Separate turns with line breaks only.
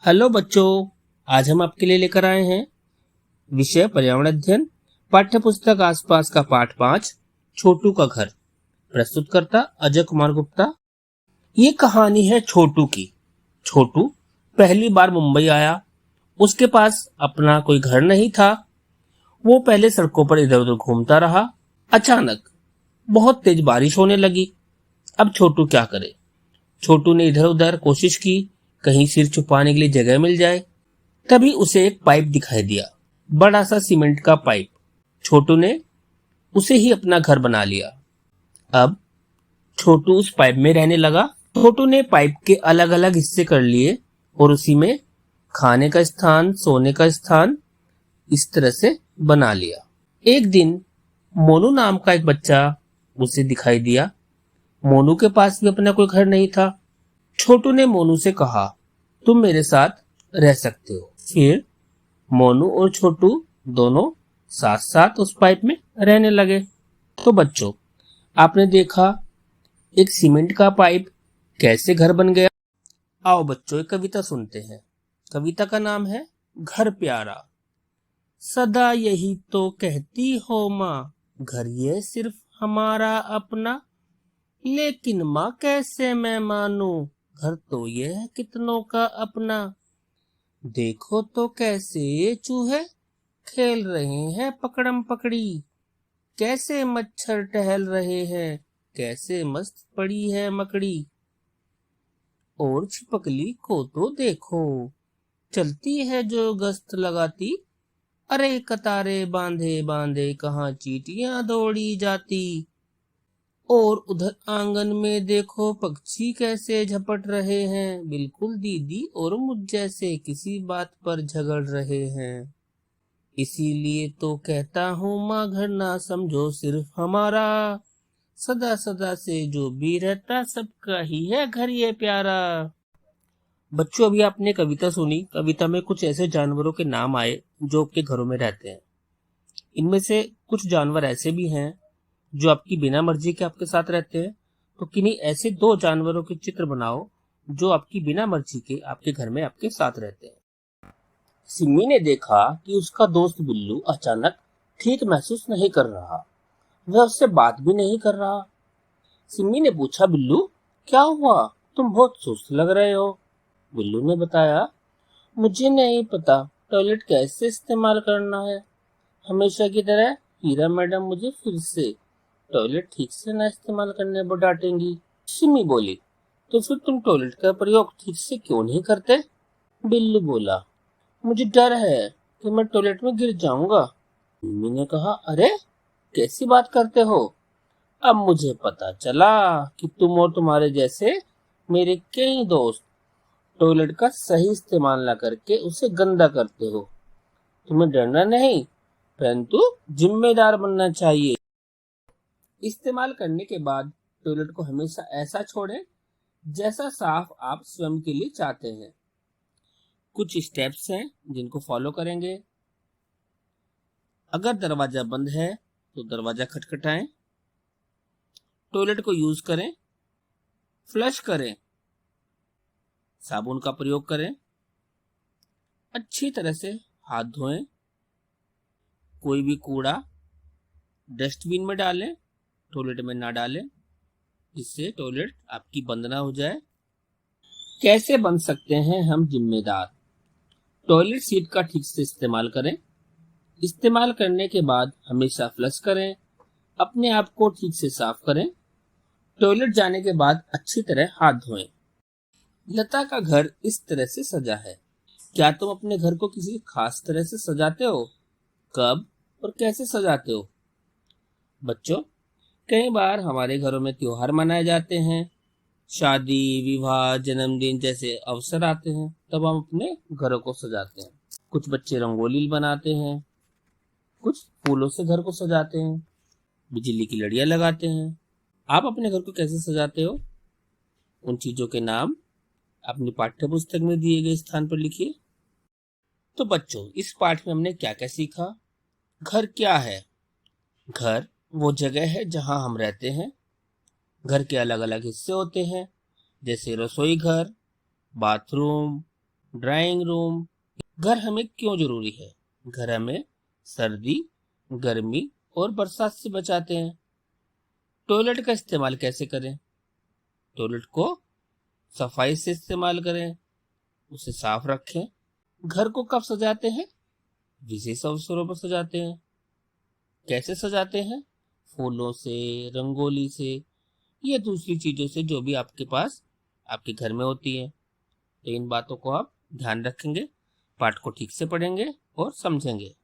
Hello बच्चों, आज हम आपके लिए लेकर आए हैं विषय पर्यावरण अध्ययन, पाठ्य पुस्तक आसपास का पाठ 5, छोटू का घर। प्रस्तुतकर्ता अजय कुमार गुप्ता। ये कहानी है छोटू की। छोटू पहली बार मुंबई आया। उसके पास अपना कोई घर नहीं था। वो पहले सड़कों पर इधर उधर घूमता रहा। अचानक बहुत तेज बारिश होने लगी। अब छोटू क्या करे? छोटू ने इधर उधर कोशिश की, कहीं सिर छुपाने के लिए जगह मिल जाए। तभी उसे एक पाइप दिखाई दिया, बड़ा सा सीमेंट का पाइप। छोटू ने उसे ही अपना घर बना लिया। अब छोटू उस पाइप में रहने लगा। छोटू ने पाइप के अलग अलग हिस्से कर लिए और उसी में खाने का स्थान, सोने का स्थान इस तरह से बना लिया। एक दिन मोनू नाम का एक बच्चा उसे दिखाई दिया। मोनू के पास भी अपना कोई घर नहीं था। छोटू ने मोनू से कहा, तुम मेरे साथ रह सकते हो। फिर मोनू और छोटू दोनों साथ साथ उस पाइप में रहने लगे। तो बच्चों, आपने देखा एक सीमेंट का पाइप कैसे घर बन गया। आओ बच्चों, एक कविता सुनते हैं। कविता का नाम है घर प्यारा। सदा यही तो कहती हो माँ, घर ये सिर्फ हमारा अपना। लेकिन माँ कैसे मैं मानूं, घर तो ये है कितनों का अपना। देखो तो कैसे ये चूहे खेल रहे हैं पकड़म पकड़ी। कैसे मच्छर टहल रहे हैं, कैसे मस्त पड़ी है मकड़ी। और छिपकली को तो देखो, चलती है जो गश्त लगाती। अरे कतारे बांधे बांधे कहाँ चींटियां दौड़ी जाती। और उधर आंगन में देखो पक्षी कैसे झपट रहे हैं, बिल्कुल दीदी और मुझ जैसे किसी बात पर झगड़ रहे हैं। इसीलिए तो कहता हूँ माँ, घर ना समझो सिर्फ हमारा। सदा सदा से जो भी रहता सबका ही है घर ये प्यारा। बच्चों, अभी आपने कविता सुनी। कविता में कुछ ऐसे जानवरों के नाम आए जो आपके घरों में रहते हैं। इनमें से कुछ जानवर ऐसे भी हैं जो आपकी बिना मर्जी के आपके साथ रहते हैं। तो किन्हीं ऐसे दो जानवरों के चित्र बनाओ जो आपकी बिना मर्जी के आपके घर में आपके साथ रहते हैं। सिम्मी ने देखा कि उसका दोस्त बिल्लू अचानक ठीक महसूस नहीं कर रहा। वह उससे बात भी नहीं कर रहा। सिम्मी ने पूछा, बिल्लू क्या हुआ, तुम बहुत सुस्त लग रहे हो। बिल्लू ने बताया, मुझे नहीं पता टॉयलेट कैसे इस्तेमाल करना है। हमेशा की तरह हीरा मैडम मुझे फिर से टॉयलेट ठीक से न इस्तेमाल करने पर डांटेंगी। सिमी बोली, तो फिर तुम टॉयलेट का प्रयोग ठीक से क्यों नहीं करते? बिल्लू बोला, मुझे डर है कि मैं टॉयलेट में गिर जाऊंगा। सिमी ने कहा, अरे कैसी बात करते हो? अब मुझे पता चला कि तुम और तुम्हारे जैसे मेरे कई दोस्त टॉयलेट का सही इस्तेमाल न करके उसे गंदा करते हो। तुम्हें डरना नहीं, परंतु जिम्मेदार बनना चाहिए। इस्तेमाल करने के बाद टॉयलेट को हमेशा ऐसा छोड़ें जैसा साफ आप स्वयं के लिए चाहते हैं। कुछ स्टेप्स हैं जिनको फॉलो करेंगे। अगर दरवाजा बंद है तो दरवाजा खटखटाएं। टॉयलेट को यूज करें, फ्लश करें, साबुन का प्रयोग करें, अच्छी तरह से हाथ धोएं। कोई भी कूड़ा डस्टबिन में डालें, टॉयलेट में ना डालें, जिससे टॉयलेट आपकी बंद ना हो जाए। कैसे बन सकते हैं हम जिम्मेदार? टॉयलेट सीट का ठीक से इस्तेमाल करें। इस्तेमाल करने के बाद हमेशा फ्लश करें। अपने आप को ठीक से साफ करें। टॉयलेट जाने के बाद अच्छी तरह हाथ धोएं। लता का घर इस तरह से सजा है। क्या तुम अपने घर को किसी खास तरह से सजाते हो? कब और कैसे सजाते हो? बच्चों, कई बार हमारे घरों में त्योहार मनाए जाते हैं। शादी, विवाह, जन्मदिन जैसे अवसर आते हैं, तब हम अपने घरों को सजाते हैं। कुछ बच्चे रंगोली बनाते हैं, कुछ फूलों से घर को सजाते हैं, बिजली की लड़ियां लगाते हैं। आप अपने घर को कैसे सजाते हो? उन चीजों के नाम अपनी पाठ्य पुस्तक में दिए गए स्थान पर लिखिए। तो बच्चों, इस पाठ में हमने क्या क्या सीखा? घर क्या है? घर वो जगह है जहां हम रहते हैं। घर के अलग अलग हिस्से होते हैं, जैसे रसोई घर, बाथरूम, ड्राइंग रूम। घर हमें क्यों जरूरी है? घर हमें सर्दी, गर्मी और बरसात से बचाते हैं। टॉयलेट का इस्तेमाल कैसे करें? टॉयलेट को सफाई से इस्तेमाल करें, उसे साफ रखें। घर को कब सजाते हैं? विशेष अवसरों पर सजाते हैं। कैसे सजाते हैं? फूलों से, रंगोली से या दूसरी चीजों से जो भी आपके पास आपके घर में होती है। तो इन बातों को आप ध्यान रखेंगे, पाठ को ठीक से पढ़ेंगे और समझेंगे।